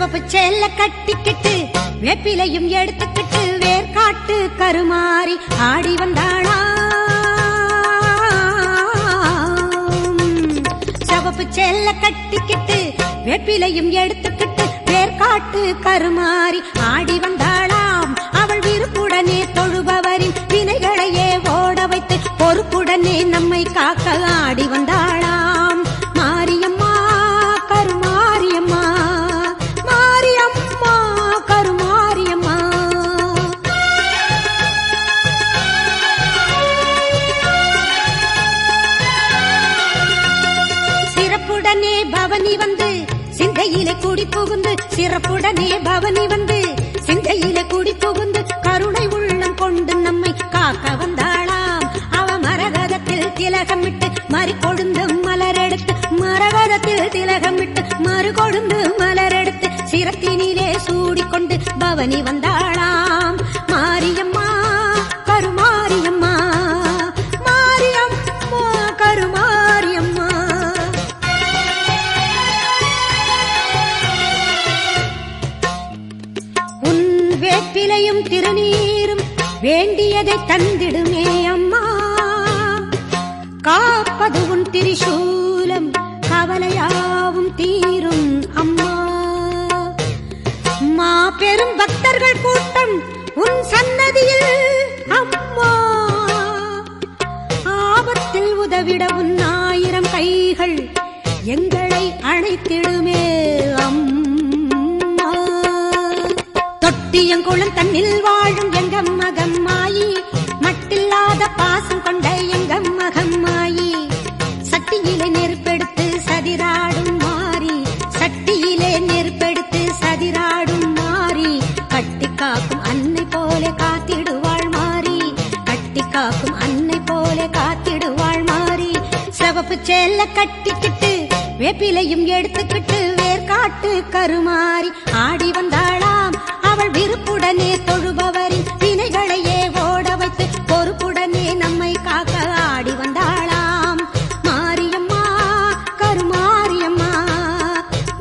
சிவப்பு சேல கட்டிக்கிட்டு வேப்பிலையும் எடுத்துக்கிட்டு வேர்காட்டு கருமாறி ஆடி வந்தாளா. சிவப்பு சேல கட்டிக்கிட்டு வேப்பிலையும் எடுத்துக்கிட்டு வேர்காட்டு கருமாறி ஆடி வந்தாளாம். அவள் விருப்புடனே தொழுபவரின் வினைகளையே ஓட வைத்து பொறுப்புடனே நம்மை காக்க ஆடி வந்தாளாம். மாரியம்மா கருமாரியம்மா, மாரியம்மா கருமாரியம்மா. சிறப்புடனே பவனி வந்து சிந்தையிலே கூடி புகுந்து, சிறப்புடனே பவனி வந்து சிந்தையிலே கூடி புகுந்து கருணை உள்ளம் கொண்டு நம்மை காக்க வந்தாளாம். அவ மரகதத்தில் திலகமிட்டு மறு கொழுந்து மலரெடுத்து, மரகதத்தில் திலகமிட்டு மறு கொழுந்து மலரெடுத்து சிரத்தினிலே சூடிக்கொண்டு பவனி வந்தாளாம். மாரியம்மா கருமாரியம்மா, மாரியம்மா கருமாரியம்மா. உன் வேப்பிலையும் திருநீரும் வேண்டியதை தந்திடுமே அம்மா. காப்பது உன் திரிசூலம் கவலையாவும் தீரும் அம்மா. மாபெரும் பக்தர்கள் கூட்டம் உன் சன்னதியில் அம்மா. ஆபத்தில் உதவிட உன் 1000 கைகள் எங்களை அழைத்திடுமே அம்மா. தொட்டியங்குளம் தன்னில் வாழும் எங்க மகம்மாயி, மட்டில்லாத பாசம் கொண்ட எங்க மகம்மாயி. சட்டியிலே நெருப்பெடுத்து சதிராடும் மாறி, சட்டியிலே நெருப்பெடுத்து சதிராடும் மாறி. கட்டி காக்கும் அன்னை போல காத்திடுவாள் மாறி, கட்டி காக்கும் அன்னை போல காத்திடுவாள் மாறி. சிவப்பு சேல கட்டிக்கிட்டு வேப்பிலையும் எடுத்துக்கிட்டு வேர்காட்டு கருமாறி ஆடி வந்தாளாம். அவள் விருப்புடனே தொழுபவரின் வினைகளையே ஓட வைத்து பொறுப்புடனே நம்மை காக்க ஆடி வந்தாளாம். மாரியம்மா கருமாரியம்மா,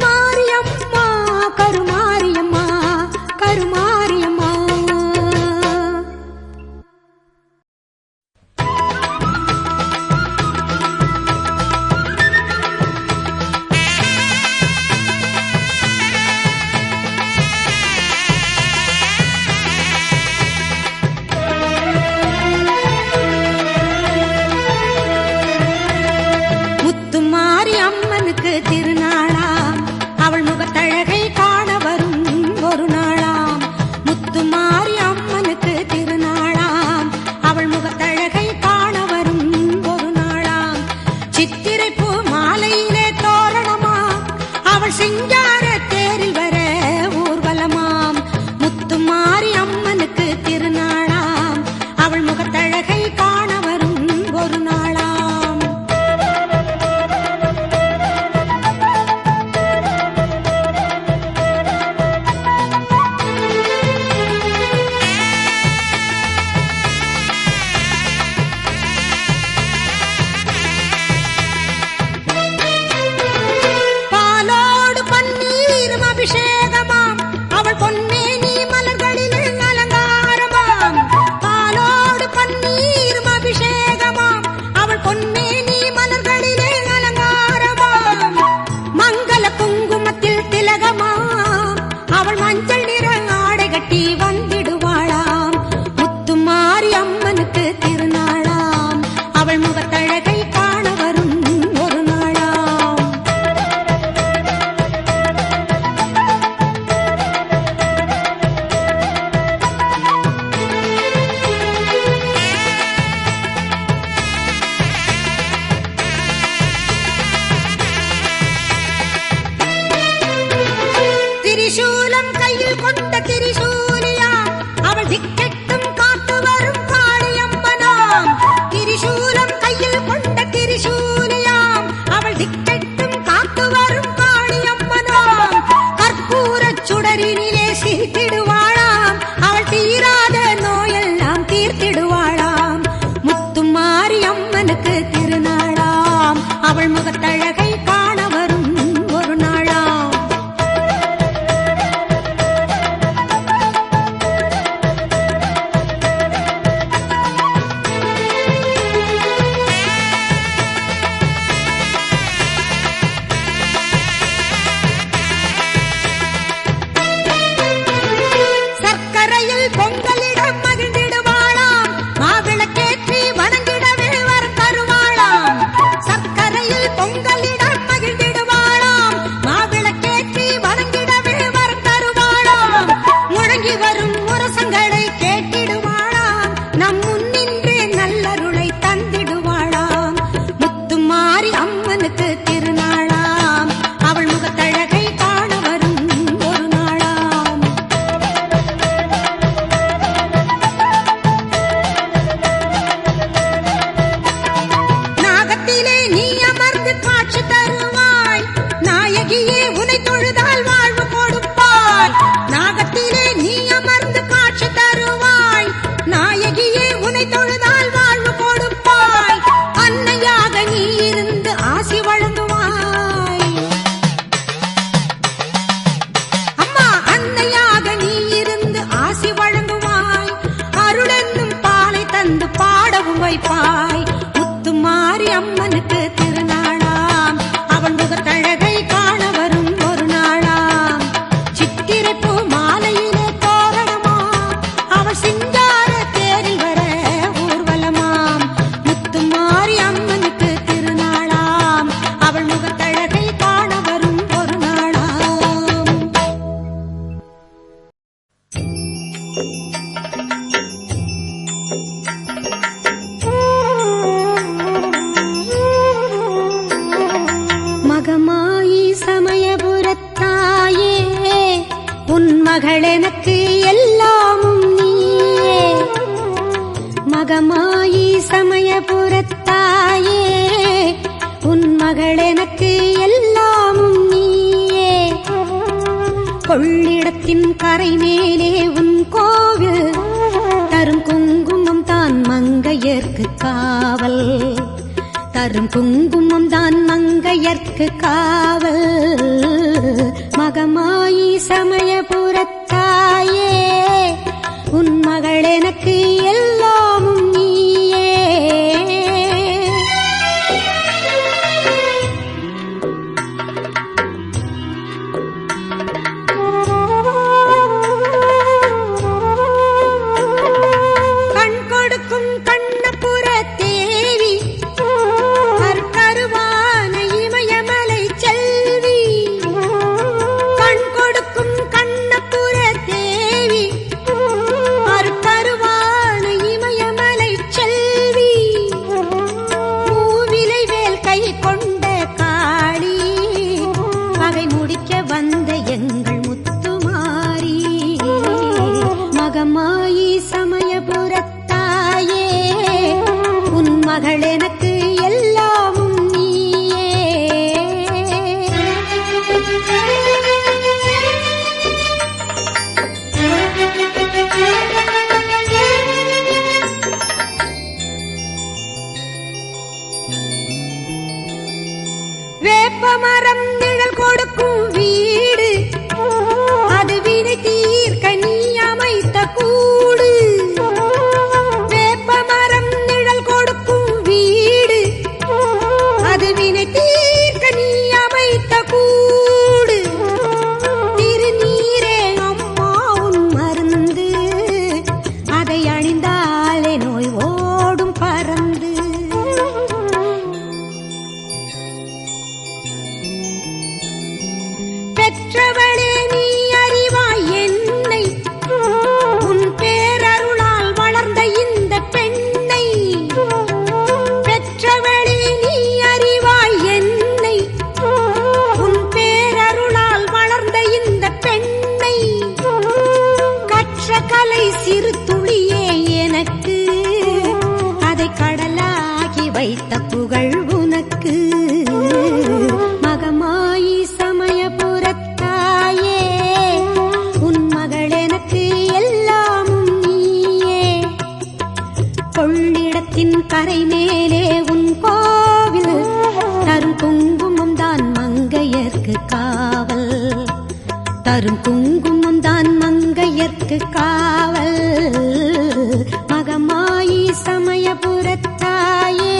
மாரியம்மா கருமாரியம்மா, கருமாரியம்மா. முத்துமாரி அம்மனுக்கு திருநாளாம், அவள் முகத்தழகை காண வரும் ஒரு நாளாம். முத்துமாரி அம்மனுக்கு திருநாளாம், அவள் முகத்தழகை காண வரும் ஒரு நாளாம். சித்திரை பூ மாலையிலே தோரணமா, அவள் சிங்கார தேரில் வர ஊர்வலமாம். முத்துமாரி அம்மனுக்கு திருநாளாம், அவள் முகத்தழகை காண வரும் ஒரு நாளாம். பாலோடு பன்னீரும் அபிஷேகமாம், அவள் பொன்னேனி மலர்களில் அலங்காரமாம். பாலோடு பன்னீரும் அபிஷேகமாம், அவள் பொன்னேனி மலர்களிலே அலங்காரமாம். மங்கள குங்குமத்தில் திலகமாம், அவள் மஞ்சள் நிற ஆடை கட்டி வந்திடுவாளாம். முத்துமாரி அம்மனுக்கு திருநாளாம், அவள் முகத்தழகை காண வரும் ஒரு நாளாம். திரிசூலம் கையில் கொண்ட திரிசூலியாம், அவள் திக்கெட்டும் காத்து வரும் காளியம்மனாம். திரிசூலம் கையில் கொண்ட திரிசூலியாம், அவள் திக்கெட்டும் காத்து வரும் காளியம்மனாம். கற்பூரச் சுடரினிலே சிரித்திடுவாளாம், அவள் தீராத நோயெல்லாம் தீர்த்திடுவாளாம். முத்துமாரி அம்மனுக்கு திருநாளாம், அவள் முகத்தழகை காண வரும் ஒரு நாளாம். அம்மனுக்கு திருநாளாம். அவள் முகத்தழகை காண வரும் ஒரு நாளாம். சித்திரை பூ மாலையிலே தோரணமா, அவள் சிங்கார தேரில் வர ஊர்வலமாம். முத்துமாரி அம்மனுக்கு திருநாளாம். அவள் முகத்தழகை காண வரும் ஒரு நாளாம். மகமாயி சமயபுரத்தாயே, உன் மகளெனக்கு எல்லாமும் நீயே. மகமாயி சமயபுரத்தாயே, உன் மகளெனக்கு எல்லாமும் நீயே. கொள்ளிடத்தின் கரை மேலே உன் கோவில், தரும் குங்குமம் தான் மங்கையர்க்கு காவல். தரும் குங்குமம் தான் மங்கையர்க்கு காவல். மகமாயி சமயபுரத்தாயே, உன் மகள் எனக்கு எல்லாமும் நீயே. கண் கொடுக்கும் கண்ணபுர தேவி, கருவான இமயமலை செல்வி. கண் கொடுக்கும் கண்ணபுர தேவி, கருவான இமயமலை செல்வி. மூவிலை வேல் கை கொண்ட காளி, பகை முடிக்க வந்த எங்கள் முத்துமாரி. மகமாயி சமயபுரத்தாயே, உன் மகள் எனக்கு எல்லாமும் நீயே. வேப்பமரம் நிழல் கொடுக்கும் வீடு, அது வினை தீர்க்க நீ அமைத்த கூடு. வேப்பமரம் நிழல் கொடுக்கும் வீடு, அது வினை தீர்க்க நீ அமைத்த கூடு. திருநீரே அம்மா உன் மருந்து, அதை அணிந்தாலே நோய் ஓடும் பறந்து. பெற்றவளே நீ அறிவாய் என்னை, உன் பேரருளால் வளர்ந்த இந்த பெண்ணை. பெற்றவளே நீ அறிவாய் என்னை, உன் பேரருளால் வளர்ந்த இந்த பெண்ணை. கற்ற கலை சிறு துளியே எனக்கு, அதை கடலாகி வைத்த புகழ் உனக்கு. மகமாயி சமயபுரத்தாயே, உன் மகள் எனக்கு எல்லாமும் நீயே. கொள்ளிடத்தின் கரை மேலே உன் கோவில், தரும் குங்குமம் தான் மங்கையர்க்கு காவல். தரும் குங்குமம் தான் மங்கையர்க்கு காவல். மகமாயி சமயபுரத்தாயே,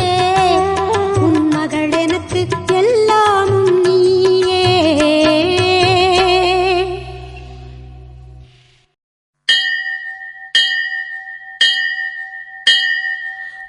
உன் மகள் எனக்கு எல்லாமும் நீயே.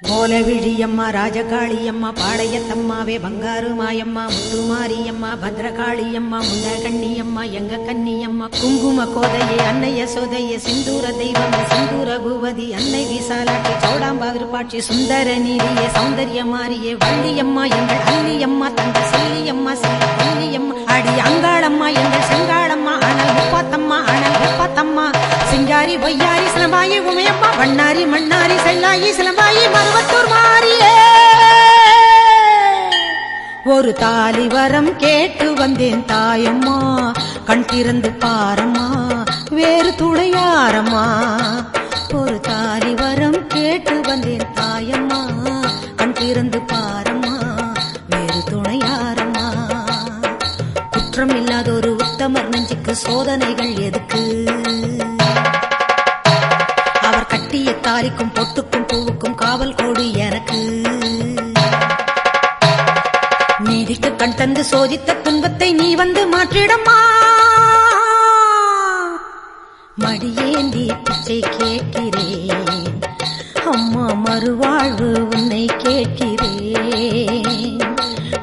கோலவிழியம்மா, ராஜகாளியம்மா, பாளையத்தம்மாவே, பங்காரு மாயம்மா, முத்துமாரியம்மா, பத்ரகாளியம்மா, முன்னகண்ணியம்மா, எங்க கன்னியம்மா, குங்கும கோதையே, அன்னைய சோதையே, சிந்தூர தெய்வமே, சிந்தூர பூவதி, அன்னை விசாலாட்சி, சௌடாம்பா விருப்பாட்சி, சுந்தர நீரியே, சௌந்தர்ய மாரியே, வள்ளியம்மா எங்கள் அல்லியம்மா, தங்க செல்லியம்மா, செல்ல கொல்லியம்மா, அடி அங்காளம்மா எங்கள் செங்காளம்மா, அனல் முப்பாத்தம்மா, அனல் முப்பாத்தம்மா, சிங்காரி பொய்யாரி சிலம்பாயி உமையம்மா, வண்ணாரி மண்ணாரி செல்லாயி சிலம்பாயி மருவத்தூர் மாரியே. ஒரு தாலி வரம் கேட்டு வந்தேன் தாயம்மா, கண் திறந்து பாரம்மா, வேறு துணையாரம்மா. ஒரு தாலி வரம் கேட்டு வந்தேன் தாயம்மா, கண் திறந்து பாரம்மா, வேறு துணையாரம்மா. குற்றம் இல்லாத ஒரு உத்தமர் நெஞ்சுக்கு சோதனைகள் எதுக்கு? அவர் கட்டிய தாலிக்கும் பொட்டுக்கும் பூவுக்கும் காவல் கோடி எனக்கு. கண் தந்து சோதித்த துன்பத்தை நீ வந்து மாற்றிடம்மா. மடியேந்தி பிச்சை கேட்கிறேன் அம்மா, மறுவாழ்வு உன்னை கேட்கிறேன்.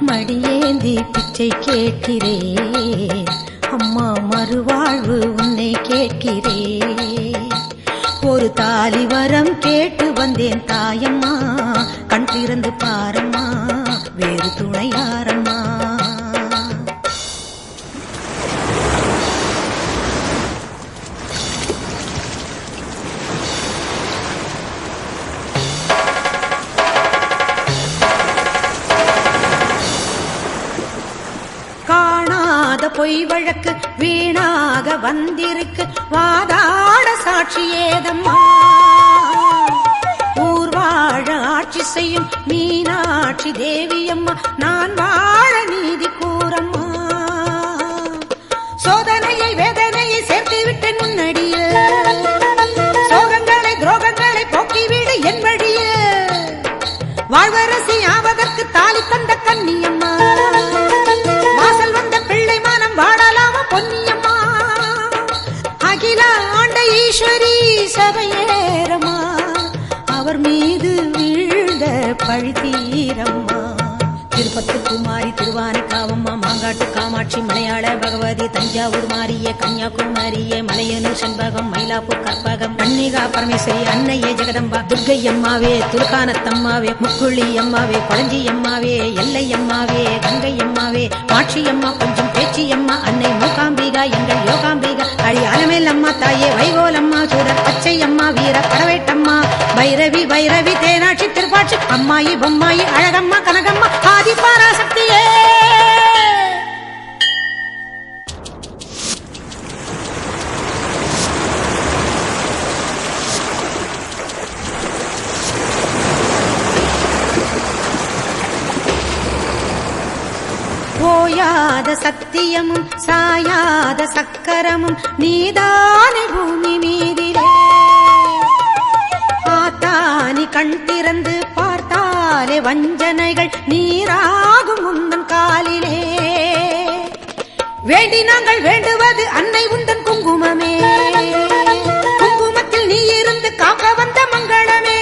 மடியேந்தி பிச்சை கேட்கிறேன் அம்மா, மறுவாழ்வு உன்னை கேட்கிறேன். ஒரு தாலி வரம் கேட்டு வந்தேன் தாயம்மா, கண் திறந்து பாரம்மா, வேறு துணையாரம்மா. பொய் வழக்கு வீணாக வந்திருக்கு, வாதாட சாட்சி ஏதம்மா. ஊர் வாழ ஆட்சி செய்யும் மீனாட்சி தேவியம்மா, நான் வாழ நீதி கூறம்மா. சோதனையை வேதனையை சேர்த்து விட்டேன் முன்னடியில், சோகங்களை துரோகங்களை போக்கிவிடு என் வழியில். வாழ்வரசி ஆவதற்கு தாலி தந்த கன்னியம்மா, வாசல் வந்த பிள்ளை மனம் வாழலாமா பொன்னியம்மா. அகில ஆண்ட ஈஸ்வரி சபையேறம்மா, அவர் மீது வீழ்ந்த பழி தீரம்மா. திருப்பத்து குமாரி திருவானைக்காவம்மா, மாங்காட்டு காமாட்சி மலையாள பகவதி, தஞ்சாவூர் மாரிய கன்னியாகுமரியே, மலையனூர் செண்பகம் மயிலாப்பூர் கற்பகம், கன்னிகா பரமேஸ்வரி அன்னையே ஜெகதம்பா, துர்க்கை அம்மாவே துலுக்கானத்தம்மாவே, முக்குழி அம்மாவே கொளஞ்சி அம்மாவே, எல்லை அம்மாவே கங்கை அம்மாவே, மாட்சி அம்மா கொஞ்சம் பேச்சி அம்மா, அன்னை மூகாம்பிகா எங்கள் யோகாம்பிகா, அடி அலமேல் அம்மா தாயே வைகோலம்மா, சூடர் பச்சை அம்மா வீர படவேட்டம்மா, பைரவி பைரவி தேனாட்சி திருப்பாட்சி, அம்மாயி பொம்மாயி அழகம்மா கனகம்மா ஆதி பராசக்தியே. போயாத சத்தியமும் சாயாத சக்கரமும் நீதானே பூமி மீதிலே. ஆத்தானி கண் திறந்து பார்த்தாலே வஞ்சனைகள் நீராகும் உந்தன் காலிலே. வேண்டி நாங்கள் வேண்டுவது அன்னை உந்தன் குங்குமமே, குங்குமத்தில் நீ இருந்து காக்க வந்த மங்களமே.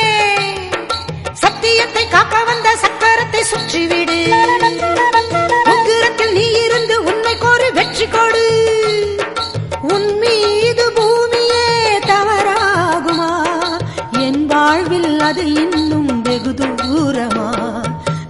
சத்தியத்தை காக்க வந்த சக்கரத்தை சுற்றிவிடு, உக்கிரத்தில் நீ இருந்து உண்மை கோரி வெற்றி கொடு. உன் மீது பூமியே தவறாகுமா, என் வாழ்வில் அது இன்னும் வெகு தூரமா.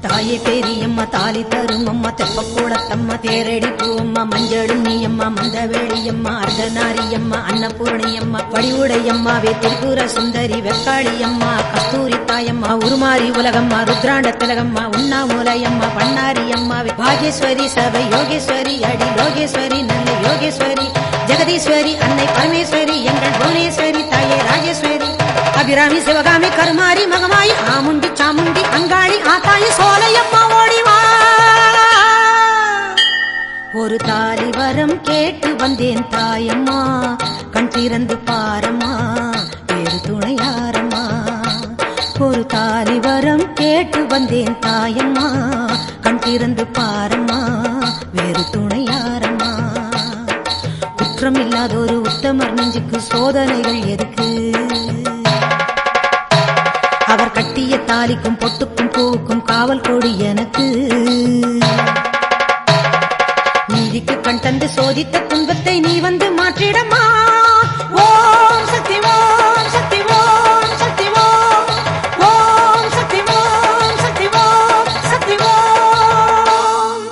தாயே பெரியம்மா தாலி தரும் அம்மா, தெப்பக்கூடத்தம்மா தேரடி பூவம்மா, மஞ்சளும் நீயம்மா மந்தவேளியம்மா, அர்த்தநாரியம்மா அன்னபூர்ணியம்மா, வடிவுடையம்மாவே திரிபுர சுந்தரி வெக்காளியம்மா, கஸ்தூரி தாயம்மா உருமாறி உலகம்மா, ருத்ராண்ட திலகம்மா உண்ணாமூலையம்மா, பண்ணாரியம்மாவே பாகேஸ்வரி சபை யோகேஸ்வரி, அடி லோகேஸ்வரி நல்ல யோகேஸ்வரி, ஜெகதீஸ்வரி அன்னை பரமேஸ்வரி எங்கள் புவனேஸ்வரி தாயே ராஜேஸ்வரி, அபிராமி சிவகாமி கருமாரி மகமாயி ஆமுண்டி சாமுண்டி அங்காளி ஆத்தாயி சோலையம்மா ஓடிவா. ஒரு தாலி வரம் கேட்டு வந்தேன் தாயம்மா, கண் திறந்து பாரம்மா, வேறு துணையாரம்மா. ஒரு தாலி வரம் கேட்டு வந்தேன் தாயம்மா, கண் திறந்து பாரம்மா, வேறு துணையாரம்மா. குற்றம் இல்லாத ஒரு உத்தமர் நெஞ்சுக்கு சோதனைகள் எதுக்கு, அவர் கட்டிய தாலிக்கும் பொட்டுக்கும் பூவுக்கும் காவல் கொடி எனக்கு. நீதிக்கு கண் தந்து சோதித்த துன்பத்தை நீ வந்து மாற்றிடமா. ஓம் சக்தி ஓம் சக்தி ஓம் சக்தி ஓம், ஓம் சக்தி ஓம் சக்தி ஓம் சக்தி ஓம்.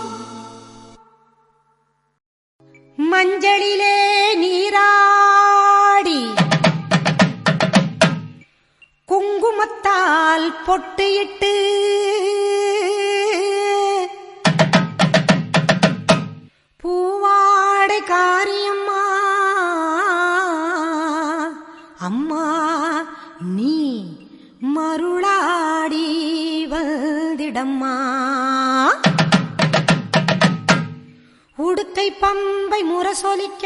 மஞ்சளிலே நீராடி குங்குமத்தால் பொட்டியிட்டு பூவாடை காரியம்மா, அம்மா நீ மருளாடி வந்திடம்மா. உடுக்கை பம்பை முரசொலிக்க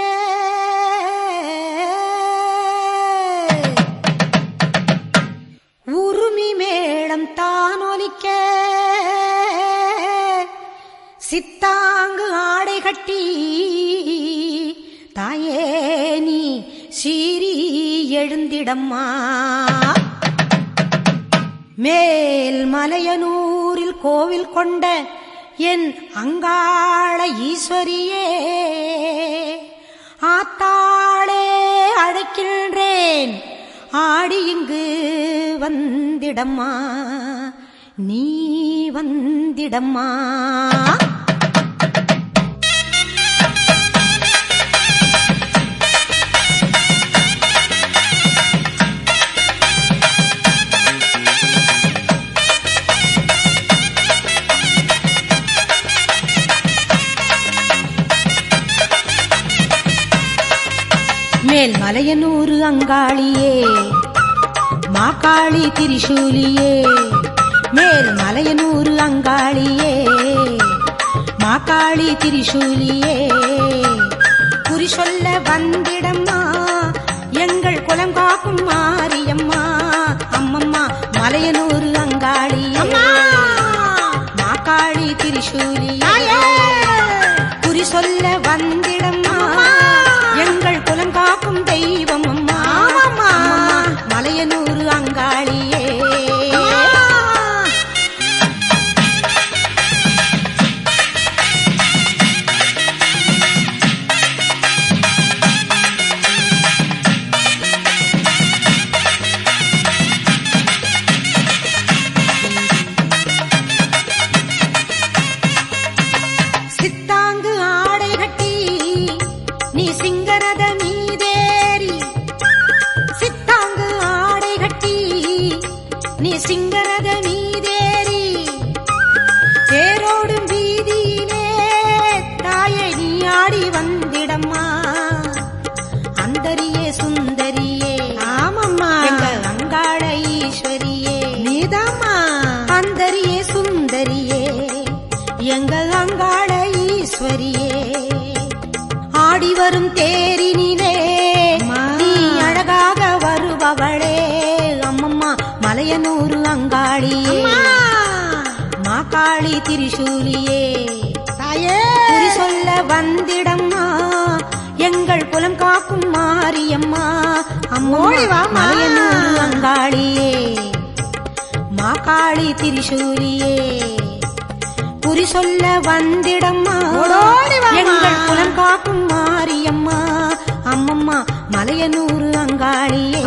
உருமி மேளம் தானொலிக்க சித்தாங்கு ஆடை கட்டி தாயே நீ சீறி எழுந்திடம்மா. மேல் மலையனூரில் கோவில் கொண்ட என் அங்காள ஈஸ்வரியே, ஆத்தாளே அழைக்கின்றேன் ஆடி இங்கு வந்திடம்மா, நீ வந்திடம்மா. மேல் மலையனூரு அங்காளியே, மாகாளி திரிசூலியே, மேல் மலையனூரு அங்காளியே, மாகாளி திரிசூலியே, குறி சொல்ல வந்திடம்மா எங்கள் குலம் காக்கும் மாரியம்மா. அம்மம்மா மலையனூரு அங்காளியே, மாகாளி திரிசூலியே, குறி சொல்ல வந்திடம்மா எங்கள் குலம் காக்கும் தெய்வம் அம்மா. மலையனூரு அங்காளியே. சித்தாங்கு ஆடை கட்டி நீ சிங்கரத மீதேறி, சித்தாங்கு ஆடை கட்டி நீ சிங்கரத மீதேறி, தேரோடும் வீதியிலே தாயை நீ ஆடி வந்திடம்மா. அந்தரியே சுந்தரியே, ஆமம்மா எங்க அங்காள ஈஸ்வரியே, நீதாம்மா அந்தரியே சுந்தரியே எங்கள் அங்காள ஈஸ்வரியே. ஆடி வரும் தேரினிலே நீ அழகாக வருபவளே, அம்மம்மா மலையனூரு அங்காளியே, மாகாளி திரிசூலியே, தாயே குறி சொல்ல வந்திடம்மா எங்கள் குலம் காக்கும் மாரியம்மா. அம்மோழிவா மலையனூரு அங்காளியே, மாகாளி திரிசூலியே, குறி சொல்ல வந்திடம்மா எங்கள் குலம் காக்கும் மாரியம்மா. அம்மம்மா மலையனூரு அங்காளியே.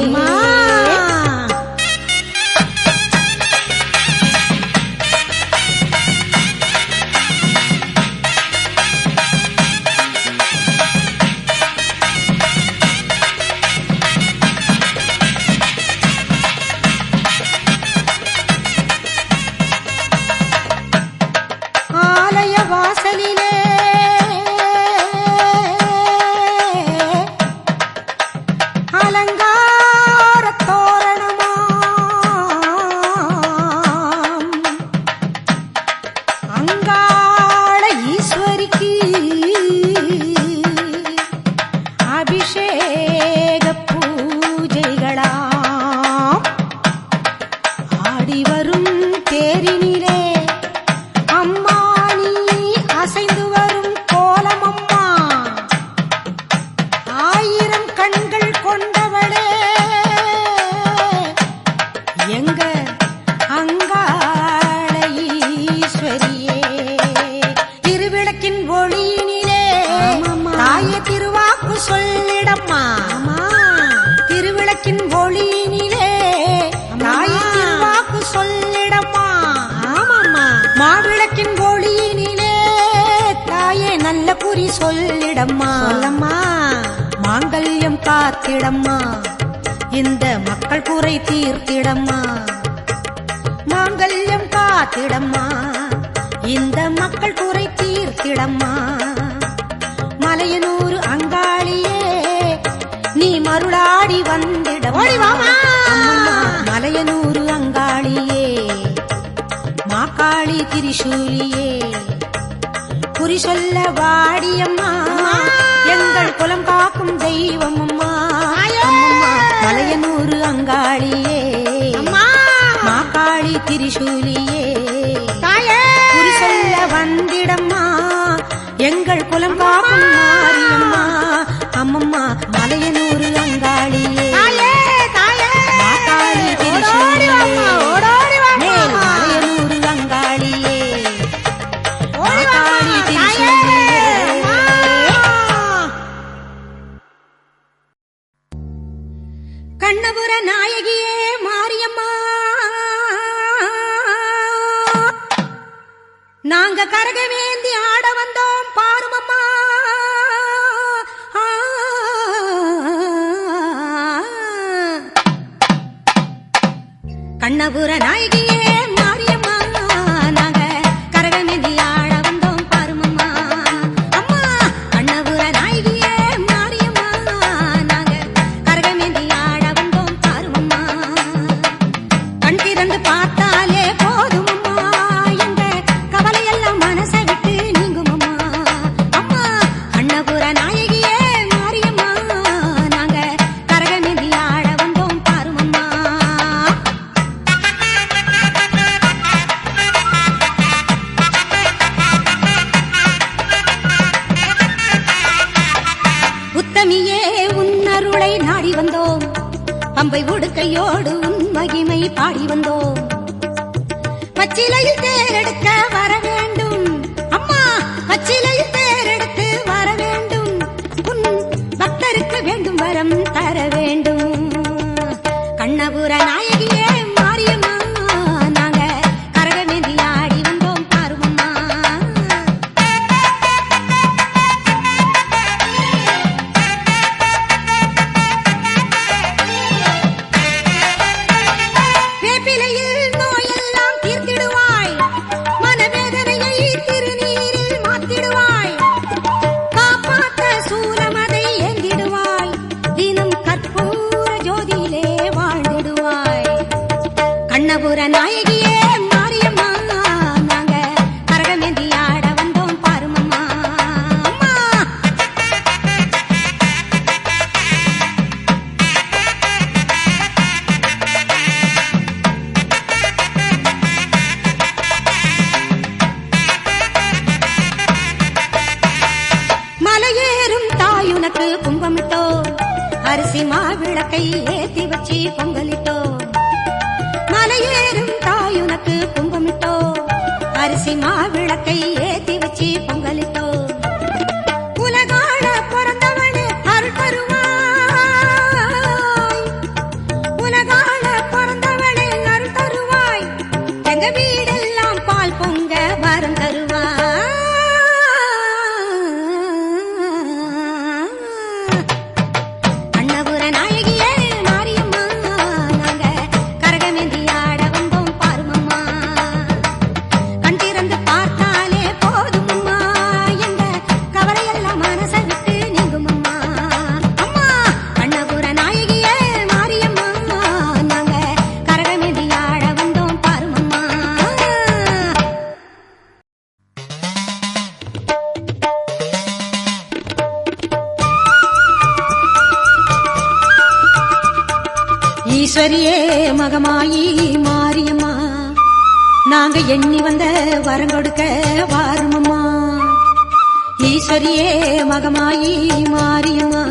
ஆலய வாசலிலே அலங்கார தோரணமாம் அங்காள ஈஸ்வரிக்கு அபிஷேக பூஜைகளாம். ஆடி வரும் தேரினிலே அம்மா நீ அசைந்து வரும் கோலமம்மா, ஆயிரம் கண்கள் கொண்டவளே எங்க அங்காள ஈஸ்வரியே. திருவிளக்கின் ஒளியினிலே தாயே திருவாக்கு சொல்லிடம்மா, திருவிளக்கின் ஒளியினிலே தாயே திருவாக்கு சொல்லிடம்மா. மாவிளக்கின் ஒளியினிலே தாயே நல்ல குறி சொல்லிடம்மா, சொல்லம்மா மாங்கல்யம் காத்திடம்மா இந்த மக்கள் குறை தீர்த்திடம்மா. மாங்கல்யம் காத்திடம்மா இந்த மக்கள் குறை தீர்த்திடம்மா. மலையனூரு அங்காளியே நீ மருளாடி வந்திடம்மா. மலையனூரு அங்காளியே, மாகாளி திரிசூலியே, குறி சொல்ல வாடியம்மா எங்கள் குலம் காக்கும் தெய்வம் அம்மா. மலையனூரு அங்காளியே, மாகாளி திரிசூலியே, குறி சொல்ல வந்திடம்மா எங்கள் குலம் காக்கும் மாரியம்மா அம்மம்மா மலையனூர் அங்காளியே மாகாளி திரிசூலியே மேல் மலையனூர் அங்காளியே மாகாளி திரிசூலியே. கண்ணபுர நாயகியே மாரியம்மா நாங்க கரகவேந்தி ஆட வந்தோம் பாருமம்மா. கண்ணபுர நாயகியே மாரியம்மா நாங்க கரகவேந்தி ஆட வந்தோம் பாருமம்மா. அம்மா கண்ணபுர நாயகியே மாரியம்மா நாங்க கரகவேந்தி ஆட வந்தோம் பாருமம்மா. கண் திறந்து பார்த்தாலே போதுமம்மா எங்க கவலையெல்லாம் மனசை விட்டு நீங்குமம்மா. அம்மா கண்ணபுர நாயகியே மாரியம்மா நாங்க கரகவேந்தி ஆட வந்தோம் பாருமம்மா. உத்தமியே உன்னருளை நாடி வந்தோம் பம்பை உடுக்கையோடு உன் மகிமை பாடி வந்தோம். பச்சிலையில் தேரெடுக்க வர வேண்டும் அம்மா பச்சிலையில் தேரெடுத்து வர வேண்டும் உன் பக்தருக்கு வேண்டும் வரம் தர வேண்டும். கண்ணபுர நாயகியே மாரியம்மா நாங்க கரகவேந்தி ஆடி வந்தோம் பாருமம்மா. வேப்பிலையில் நோயெல்லாம் தீர்த்திடுவாய் மனவேதனையை திருநீரில் மாத்திடுவாய் காப்பாற்ற சூலமதை ஏந்திடுவாய் தினம் கற்பூர ஜோதியிலே வாழ்ந்திடுவாய். கண்ணபுர நாயகியே மாரியம்மா நாங்க கரகவேந்தி ஆட வந்தோம் பாருமம்மா. அம்மா மலையேறும் தாயுனக்கு கும்பமிட்டோ அரிசி மாவிளக்கை ஏத்தி வச்சு பொங்கலிட்டோ. மலையேறும் தாயுனக்கு கும்பமிட்டோ அரிசி மாவிளக்கை ஏத்தி வச்சு பொங்கலிட்டோ. உலகாள பிறந்தவளே அருள் தருவாய் உலகாள பிறந்தவளே அருள் தருவாய் எங்க வீடெல்லாம் பால் பொங்க வரம் தருவாய். கண்ணபுர நாயகியே மாரியம்மா நாங்க கரகவேந்தி ஆட வந்தோம் பாருமம்மா. கண் திறந்து பார்த்தாலே போதுமம்மா எங்க கவலையெல்லாம் மனசை விட்டு நீங்குமம்மா. அம்மா கண்ணபுர நாயகியே மாரியம்மா நாங்க கரகவேந்தி ஆட வந்தோம் பாருமம்மா. ஈஸ்வரியே மகமாயி மாரியம்மா நாங்க எண்ணி வந்த வரம் கொடுக்க வாருமம்மா. ஈஸ்வரியே மகமாயி மாரியம்மா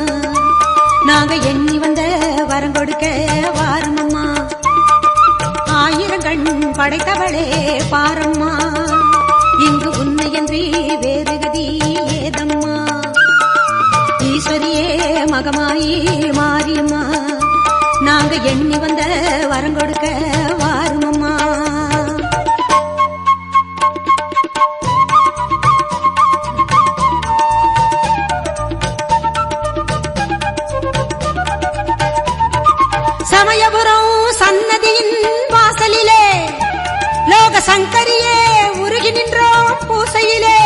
நாங்க எண்ணி வந்த வரம் கொடுக்க வாருமம்மா. ஆயிரம் கண் படைத்தவளே பாரம்மா இங்கு உன்னையன்றி வேறு கதி ஏதம்மா. ஈஸ்வரியே மகமாயி மாரியம்மா நாங்க எண்ணி வந்த வரம் கொடுக்க வாருமம்மா. சமயபுரம் சன்னதியின் வாசலிலே லோக சங்கரியே உருகி நின்றோம் பூசையிலே.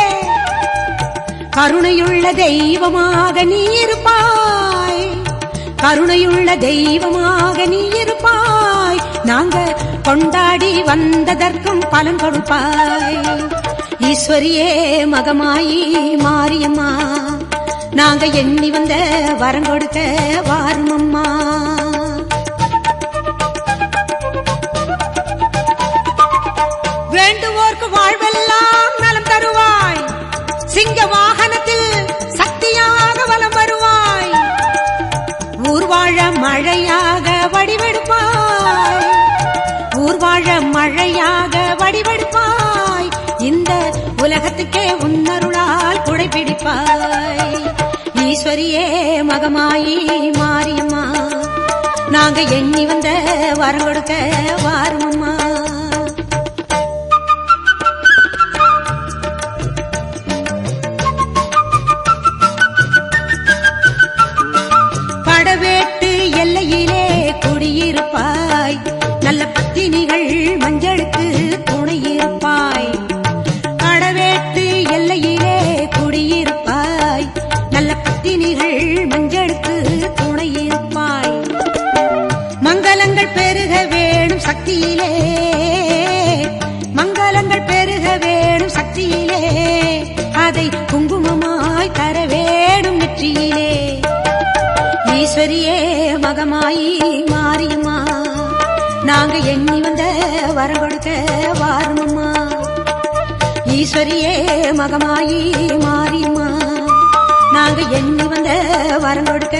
கருணையுள்ள தெய்வமாக நீ இருப்பாய் கருணையுள்ள தெய்வமாக நீ இருப்பாய் நாங்க கொண்டாடி வந்ததற்கும் பலன் கொடுப்பாய். ஈஸ்வரியே மகமாயி மாரியம்மா நாங்க எண்ணி வந்த வரம் கொடுக்க வாருமம்மா. வேண்டுவோர்க்கு வாழ்வெல்லாம் நலம் தருவாய் சிங்க வாகன உலகத்துக்கே உன்னருளால் குடைபிடிப்பாய். ஈஸ்வரியே மகமாயி மாரியம்மா, நாங்க எண்ணி வந்த வரம் கொடுக்க வாருமம்மா. படவேட்டு எல்லையிலே குடியிருப்பாய், நல்ல பத்தினிகள் மஞ்சளுக்கு துணையிருப்பாய். படவேட்டு எல்லையிலே குடியிருப்பாய், நல்ல பத்தினிகள் மஞ்சளுக்கு துணையிருப்பாய். மங்களங்கள் பெருக வேணும் சக்தியிலே, மங்களங்கள் பெருக வேணும் சக்தியிலே, அதை குங்குமமாய் தர வேணும் நெற்றியிலே. ஈஸ்வரியே மகமாயி மாரியம்மா, நாங்க எண்ணி வந்த வரம் கொடுக்க வாருமம்மா. ஈஸ்வரியே மகமாயி மாரியம்மா, நாங்க எண்ணி வந்த வரம் கொடுக்க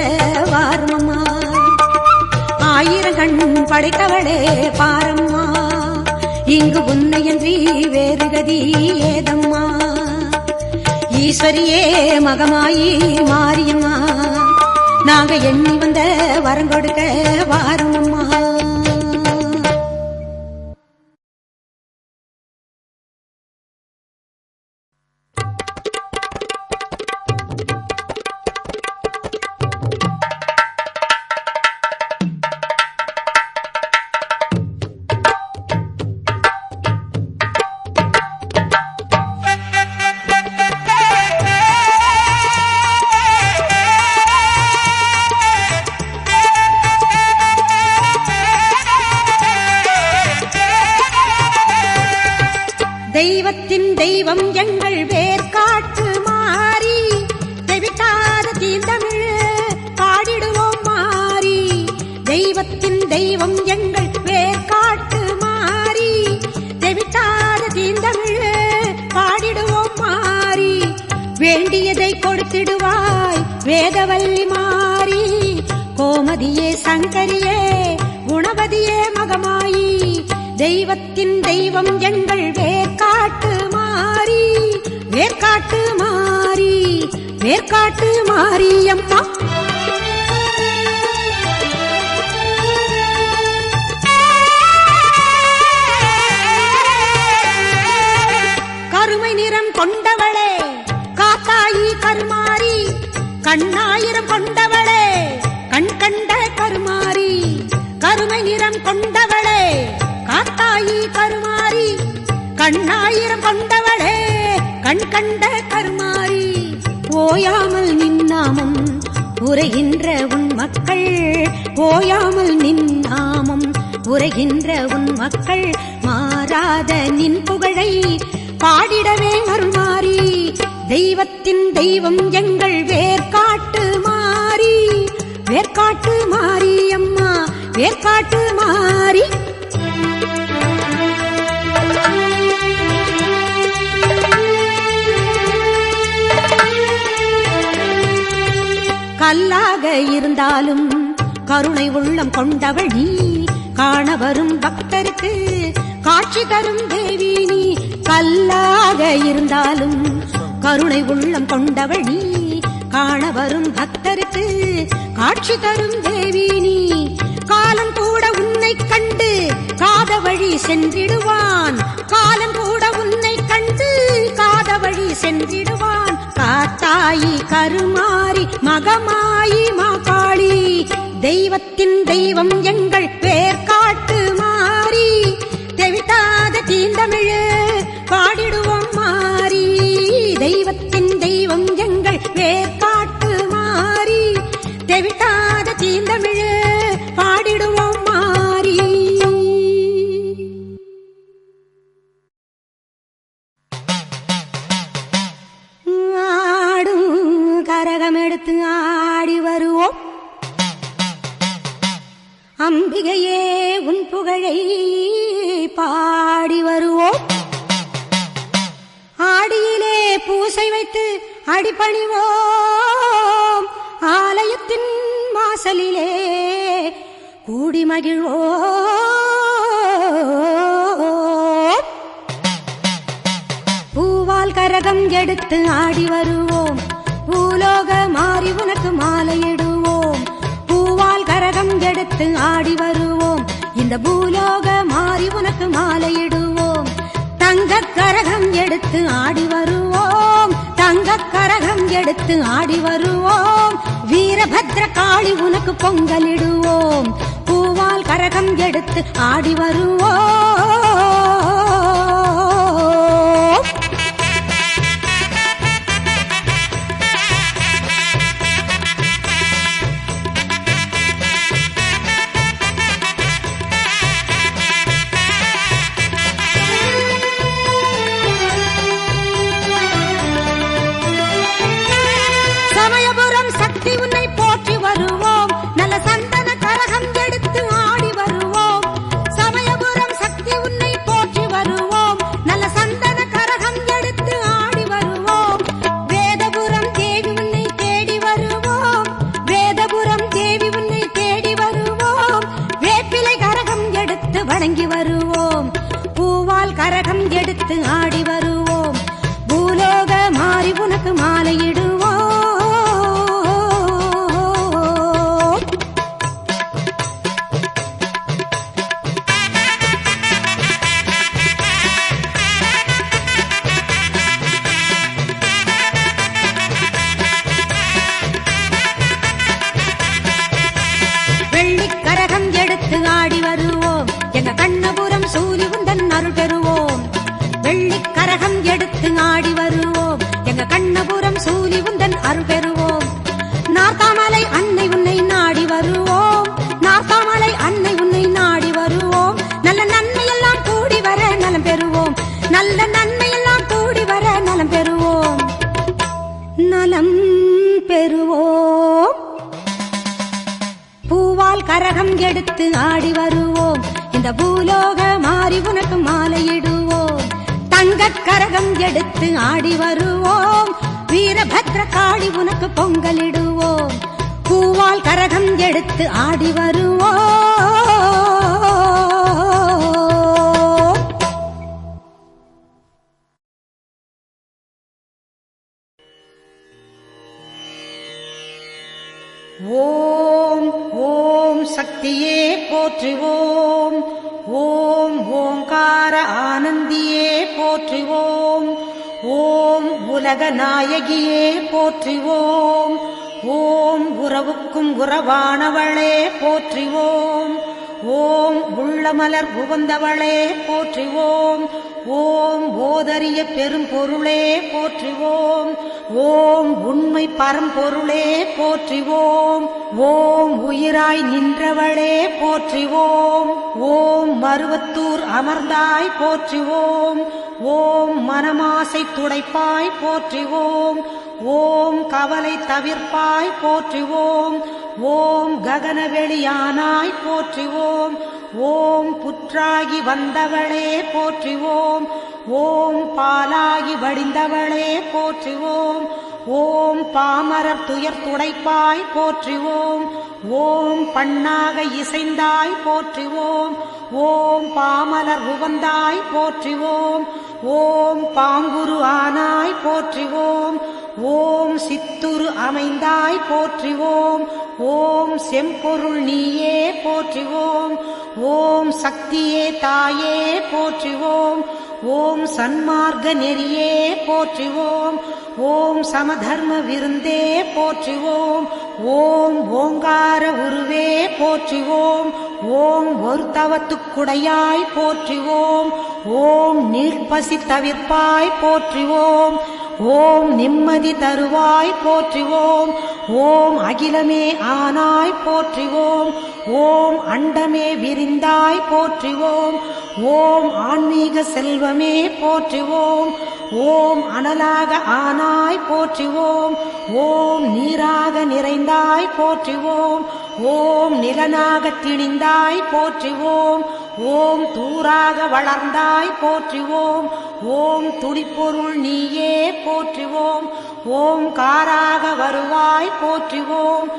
வாருமம்மா. ஆயிரம் கண் படைத்தவளே பாரம்மா, இங்கு உன்னையன்றி வேறு கதி ஏதம்மா. ஈஸ்வரியே மகமாயி மாரியம்மா, நாங்க எண்ணி வந்த வரம் கொடுக்க வாருமம்மா. தெய்வத்தின் தெய்வம் எங்கள் வேர்காட்டு மாறி, தெவிட்டாத தீந்தமிழ் பாடிடுவோம் மாறி. தெய்வத்தின் தெய்வம் எங்கள் வேர்காட்டு மாறி, தெவிட்டாத தீந்தமிழ் பாடிடுவோம் மாறி. வேண்டியதை கொடுத்திடுவாய் வேதவல்லி மாறி, கோமதியே சங்கரியே குணவதியே மகமாயி. தெய்வத்தின் தெய்வம் எங்கள் வேர்காட்டு மாறி, வேர்காட்டு மாறி, வேர்காட்டு மாரியம்மா. கருமை நிறம் கொண்டவளே காத்தாயி கருமாரி, கண்ணாயிரம் கொண்டவளே கண் கண்ட கருமாரி. கருமை நிறம் கொண்டவளே காத்தாயி கருமாரி, கண்ணாயிரம் கொண்டவளே கண் கண்ட கருமாரி. ஓயாமல் நின்னாமம் உரைகின்ற உன் மக்கள், ஓயாமல் நின்னாமம் உரைகின்ற உன் மக்கள், மாறாத நின் புகழை பாடிடவே அருள்மாரி. தெய்வத்தின் தெய்வம் எங்கள் வேர்காட்டு மாறி, வேர்காட்டு மாரியம்மா, வேர்காட்டு மாறி. கல்லாக இருந்தாலும் கருணை உள்ளம் கொண்டவள் நீ, காண வரும் பக்தருக்கு காட்சி தரும் தேவி நீ. கல்லாக இருந்தாலும் கருணை உள்ளம் கொண்டவள் நீ, காண வரும் பக்தருக்கு காட்சி தரும் தேவி நீ. காலம் கூட உன்னை கண்டு காத வழி சென்றிடுவான், காலம் கூட உன்னை கண்டு காத வழி சென்றிடுவான். காத்தாயி கருமாரி மகமாயி மாகாளி, தெய்வத்தின் தெய்வம் எங்கள் வேர்காட்டு மாறி, தெவிட்டாத தீந்தமிழ் பாடிடுவோம் மாறி. தெய்வத்தின் தெய்வம் எங்கள் வேர்காட்டு மாறி, தெவிட்டாத தீந்தமிழ் பாடிடுவோம் மாறி. ஆடும் கரகம் எடுத்து ஆடி வருவோம், அம்பிகையே உன் புகழை பாடி வருவோம். ஆடியிலே பூசை வைத்து அடிபணிவோம், ஆலயத்தின் வாசலிலே கூடி மகிழ்வோம். பூவால் பூவால் கரகம் எடுத்து ஆடி வருவோம், பூலோக மாறி உனக்கு மாலையிடுவோம். பூவால் கரகம் எடுத்து ஆடி வருவோம், இந்த பூலோக மாறி உனக்கு மாலையிடுவோம். தங்கக் கரகம் எடுத்து ஆடி வருவோம், தங்கக் கரகம் எடுத்து ஆடி வருவோம். வீரபத்ர காளி உனக்கு பொங்கலிடுவோம், பூவால் கரகம் எடுத்து ஆடி வருவோம். சமயபுரம் சக்தி உன்னை போற்றி வருவோம், நல்ல சந்தன கரகம் எடுத்து ஆடி வருவோம். சமயபுரம் சக்தி உன்னை போற்றி வருவோம், நல்ல சந்தன கரகம் எடுத்து ஆடி வருவோம். வேதபுரம் தேவி உன்னை தேடி வருவோம், வேதபுரம் தேவி உன்னை தேடி வருவோம். வேப்பிலை கரகம் எடுத்து வணங்கி வருவோம், பூவால் கரகம் எடுத்து ஆடி வருவோம். பூலோக மாறி உனக்கு மாலையிடுவோம். வெள்ளிக்கரகம் எடுத்து ஆடி வருவோம், எங்க கண்ணபுரம் சூலி உந்தன் அருள் பெறுவோம். வெள்ளிக்கரகம் எடுத்து ஆடி வருவோம், எங்க கண்ணபுரம் சூலி உந்தன் அருள் பெறுவோம். நார்த்தாமலை அன்னை உன்னை நாடி வருவோம், நார்த்தாமலை அன்னை உன்னை நாடி வருவோம். நல்ல நன்மையெல்லாம் கூடி வர நலம் பெறுவோம், நல்ல நன்மையெல்லாம் கூடி வர நலம் பெறுவோம், நலம் பெறுவோம். பூவால் கரகம் எடுத்து ஆடி வருவோம், இந்த பூலோக மாறி உனக்கு மாலையிடுவோம். தங்கக் கரகம் எடுத்து ஆடி வருவோம், வீரபத்ர காளி உனக்கு பொங்கலிடுவோம். பூவால் கரகம் எடுத்து ஆடி வருவோம். ஓம் ஓம் சக்தியே போற்றுவோம், ஓம் ஓங்கார ஆனந்தியே போற்றுவோம், ஓம் உலக நாயகியே போற்றுவோம், ஓம் உறவுக்கும் உறவானவளே போற்றுவோம், ஓம் உள்ளமலர் உகந்தவளே போற்றுவோம், ஓம் ஓதரிய பெரும் பொருளே போற்றுவோம், ஓம் உண்மை பரம்பொருளே போற்றுவோம், ஓம் உயிராய் நின்றவளே போற்றுவோம், ஓம் மருவத்தூர் அமர்ந்தாய் போற்றுவோம், ஓம் மனமாசை துடைப்பாய் போற்றுவோம், ஓம் கவலை தவிர்ப்பாய் போற்றுவோம், ஓம் ககனவெளியானாய் போற்றுவோம், ஓம் புற்றாகி வந்தவளே போற்றுவோம், ஓம் பாலாகி வடிந்தவளே போற்றுவோம், ஓம் பாமரர் துயர் துடைப்பாய் போற்றுவோம், ஓம் பண்ணாக இசைந்தாய் போற்றுவோம், ஓம் பாமலர் உகந்தாய் போற்றுவோம், ஓம் பாங்குரு ஆனாய் போற்றுவோம், ஓம் சித்துரு அமைந்தாய் போற்றுவோம், ஓம் செம்பொருள் நீயே போற்றுவோம், ஓம் சக்தியே தாயே போற்றுவோம், ஓம் சன்மார்க்க நெறியே போற்றுவோம், ஓம் சமதர்ம விருந்தே போற்றுவோம், ஓம் ஓங்கார உருவே போற்றுவோம், ஓம் ஒரு தவத்துக்குடையாய் போற்றுவோம், ஓம் நீர்ப்பசி தவிர்ப்பாய் போற்றுவோம், ஓம் நிம்மதி தருவாய் போற்றுவோம், ஓம் அகிலமே ஆனாய் போற்றுவோம், ஓம் அண்டமே விரிந்தாய் போற்றுவோம், ஓம் ஆன்மீக செல்வமே போற்றுவோம், ஓம் அனலாக ஆனாய் போற்றுவோம், ஓம் நீராக நிறைந்தாய் போற்றுவோம், ஓம் நிலனாக திணிந்தாய் போற்றுவோம், ஓம் தூராக வளர்ந்தாய் போற்றுவோம், ஓம் துடிப்பொருள் நீயே போற்றுவோம், ஓம் காராக வருவாய் போற்றுவோம்,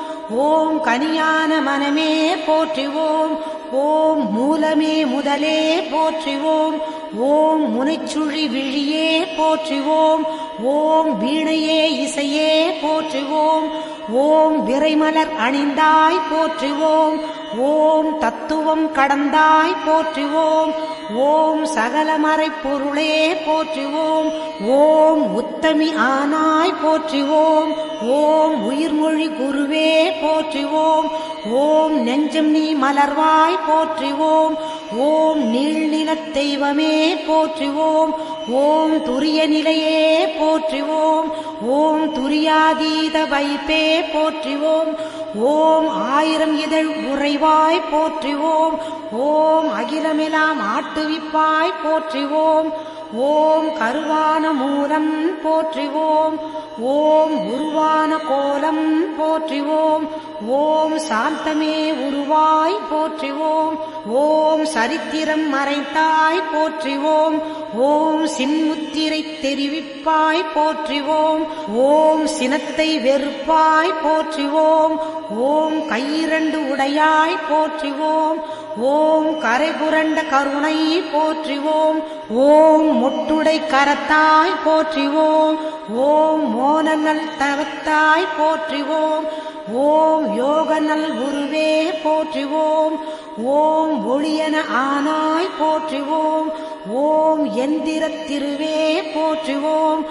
ஓம் கனியான மனமே போற்றுவோம், ஓம் மூலமே முதலே போற்றிவோம். ஓம் முனைச்சுழி விழியே போற்றிவோம். ஓம் வீணையே இசையே போற்றிவோம். ஓம் விரைமலர் அணிந்தாய் போற்றிவோம். ஓம் தத்துவம் கடந்தாய் போற்றிவோம். ஓம் சகலமறை பொருளே போற்றிவோம். ஓம் உத்தமி ஆனாய் போற்றிவோம். ஓம் உயிர்மொழி குருவே போற்றிவோம். ஓம் நெஞ்சம் நீ மலர்வாய் போற்றிவோம். ஓம் நீள்நிலத் தெய்வமே போற்றிவோம். ஓம் துரிய நிலையே போற்றிவோம். ஓம் துரியாதீத வைப்பே போற்றிவோம். ஓம் ஆயிரம் இதழ் உறைவாய் போற்றிவோம். ஓம் அகிலமெல்லாம் ஆட்டுவிப்பாய் போற்றிவோம். ஓம் கருவான மூலம் போற்றிவோம். ஓம் உருவான கோலம் போற்றிவோம். ஓம் சாந்தமே உருவாய் போற்றிவோம். ஓம் சரித்திரம் மறைத்தாய் போற்றிவோம். ஓம் சின்முத்திரை தெரிவிப்பாய் போற்றிவோம். ஓம் சினத்தை வெறுப்பாய் போற்றிவோம். ஓம் கையிரண்டு உடையாய் போற்றிவோம். ஓம் கரை புரண்ட கருணை போற்றிவோம். ஓம் மொட்டுடை கரத்தாய் போற்றிவோம். ஓம் மோனநல் தவத்தாய் போற்றிவோம். ஓம் யோகநல் உருவே போற்றிவோம். ஓம் ஒளியன ஆனாய் போற்றிவோம். ஓம் எந்திரத் திருவே போற்றிவோம்.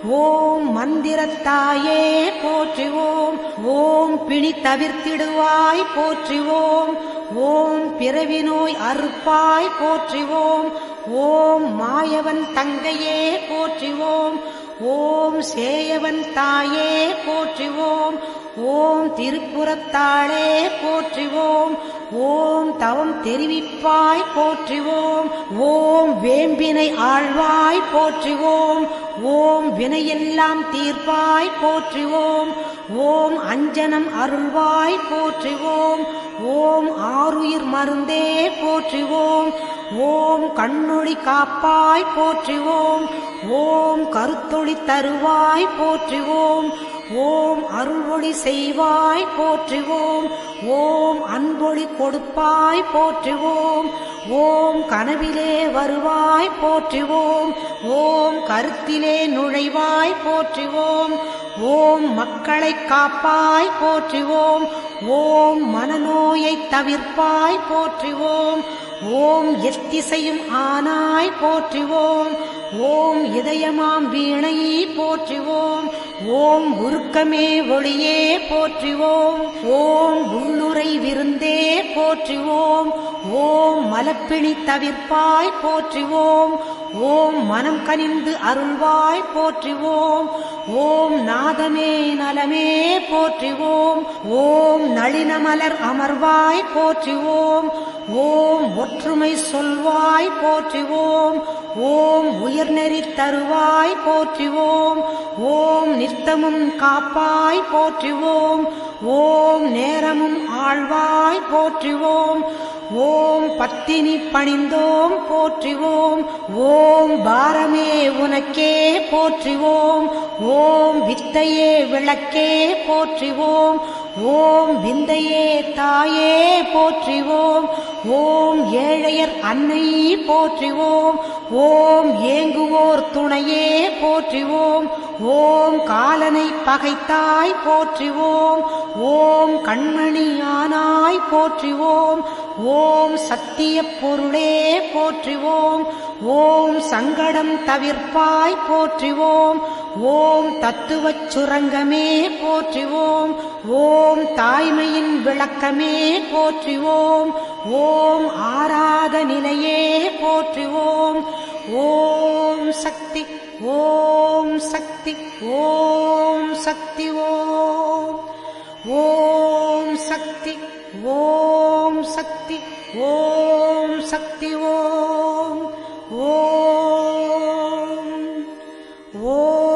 ஓம் மந்திரத்தாயே போற்றிவோம். ஓம் பிணி தவிர்த்திடுவாய் போற்றிவோம். ஓம் பிறவி நோய் அறுப்பாய் போற்றிவோம். ஓம் மாயவன் தங்கையே போற்றிவோம். ஓம் சேயவன் தாயே போற்றிவோம். ஓம் திருப்புறத்தாளே போற்றிவோம். ஓம் தவம் தெரிவிப்பாய் போற்றிவோம். ஓம் வேம்பினை ஆழ்வாய் போற்றிவோம். ஓம் வினையெல்லாம் தீர்ப்பாய் போற்றிவோம். ஓம் அஞ்சனம் அருள்வாய் போற்றிவோம். ஓம் ஆருயிர் மருந்தே போற்றிவோம். ஓம் கண்ணொளி காப்பாய் போற்றிவோம். ஓம் கருத்தொளி தருவாய் போற்றிவோம். ஓம் அருள்வொளி செய்வாய் போற்றிவோம். ஓம் அன்பொளி கொடுப்பாய் போற்றிவோம். ஓம் கனவிலே வருவாய் போற்றிவோம். ஓம் கருத்திலே நுழைவாய் போற்றிவோம். ஓம் மக்களை காப்பாய் போற்றிவோம். ஓம் மனநோயை தவிர்ப்பாய் போற்றிவோம். ஓம் எத்திசையும் ஆனாய் போற்றிவோம். ஓம் இதயமாம் வீணை போற்றிவோம். ஓம் உருக்கமே ஒளியே போற்றிவோம். ஓம் உள்ளுரை விருந்தே போற்றிவோம். ஓம் மலப்பிணி தவிர்ப்பாய் போற்றிவோம். ஓம் மனம் கனிந்து அருள்வாய் போற்றிவோம். ஓம் நாதமே நலமே போற்றிவோம். ஓம் நளினமலர் அமர்வாய் போற்றிவோம். ஓம் ஒற்றுமை சொல்வாய் போற்றிவோம். ஓம் உயர்நெறி தருவாய் போற்றிவோம். ஓம் நித்தமும் காப்பாய் போற்றிவோம். ஓம் நேரமும் ஆழ்வாய் போற்றிவோம். ஓம் பத்தினி பணிந்தோம் போற்றிவோம். ஓம் பாரமே உனக்கே போற்றிவோம். ஓம் வித்தையே விளக்கே போற்றிவோம். ஓம் விந்தையே தாயே போற்றிவோம். ஓம் ஏழையர் அன்னை போற்றிவோம். ஓம் ஏங்குவோர் துணையே போற்றிவோம். ஓம் காலனை பகைத்தாய் போற்றிவோம். ஓம் கண்மணி ஆனாய் போற்றிவோம். ஓம் சத்திய பொருளே போற்றிவோம். ஓம் சங்கடம் தவிர்ப்பாய் போற்றிவோம். ஓம் தத்துவச் சுரங்கமே போற்றிவோம். ஓம் தாய்மையின் விளக்கமே போற்றிவோம். ஓம் ஆராத நிலையே போற்றிவோம். ஓம் சக்தி ஓம் சக்தி ஓம் சக்தி ஓம் ஓம் சக்தி ஓம் சக்தி ஓம் சக்தி ஓம் ஓம் ஓம்